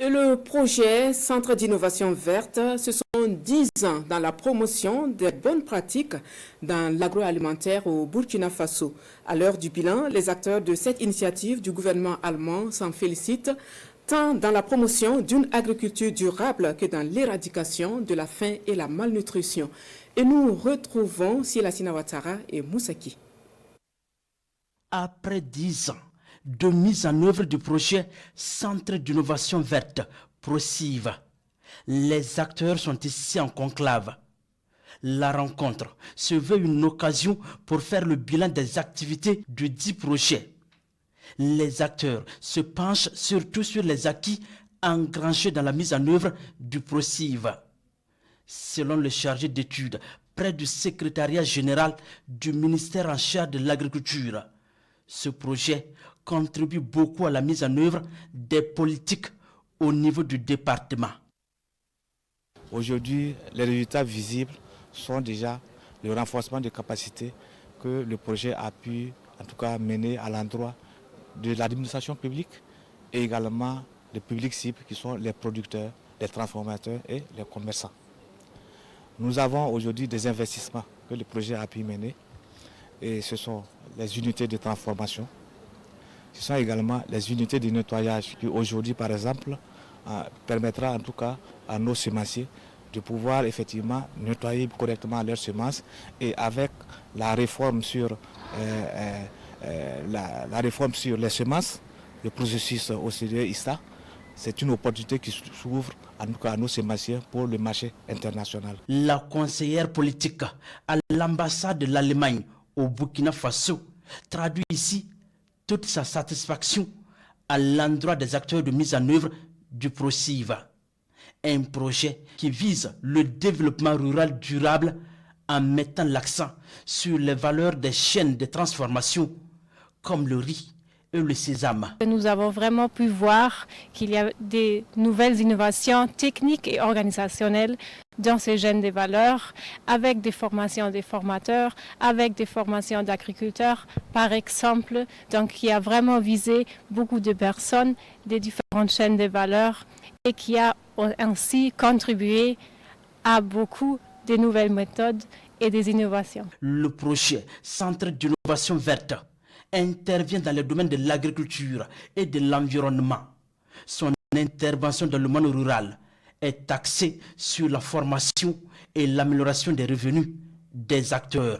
Et le projet Centre d'innovation verte, ce sont 10 ans dans la promotion des bonnes pratiques dans l'agroalimentaire au Burkina Faso. À l'heure du bilan, les acteurs de cette initiative du gouvernement allemand s'en félicitent, tant dans la promotion d'une agriculture durable que dans l'éradication de la faim et la malnutrition. Et nous retrouvons Sila Sinawatara et Moussaki. Après 10 ans de mise en œuvre du projet Centre d'innovation verte, PROCIV, les acteurs sont ici en conclave. La rencontre se veut une occasion pour faire le bilan des activités du dit projet. Les acteurs se penchent surtout sur les acquis engrangés dans la mise en œuvre du PROCIV. Selon le chargé d'études près du secrétariat général du ministère en charge de l'agriculture, ce projet contribue beaucoup à la mise en œuvre des politiques au niveau du département. Aujourd'hui, les résultats visibles sont déjà le renforcement des capacités que le projet a pu en tout cas mener à l'endroit de l'administration publique et également des publics cibles qui sont les producteurs, les transformateurs et les commerçants. Nous avons aujourd'hui des investissements que le projet a pu mener et ce sont les unités de transformation. Ce sont également les unités de nettoyage qui aujourd'hui par exemple permettra en tout cas à nos semenciers de pouvoir effectivement nettoyer correctement leurs semences et avec la réforme sur les semences, le processus OCDE-ISTA, c'est une opportunité qui s'ouvre en tout cas à nos semenciers pour le marché international. La conseillère politique à l'ambassade de l'Allemagne au Burkina Faso traduit ici toute sa satisfaction à l'endroit des acteurs de mise en œuvre du PROCIV. Un projet qui vise le développement rural durable en mettant l'accent sur les valeurs des chaînes de transformation comme le riz et le sésame. Nous avons vraiment pu voir qu'il y a des nouvelles innovations techniques et organisationnelles dans ces chaînes de valeurs, avec des formations des formateurs, avec des formations d'agriculteurs, par exemple. Donc, qui a vraiment visé beaucoup de personnes des différentes chaînes de valeurs et qui a ainsi contribué à beaucoup de nouvelles méthodes et des innovations. Le projet Centre d'innovation verte intervient dans les domaines de l'agriculture et de l'environnement. Son intervention dans le monde rural est axée sur la formation et l'amélioration des revenus des acteurs.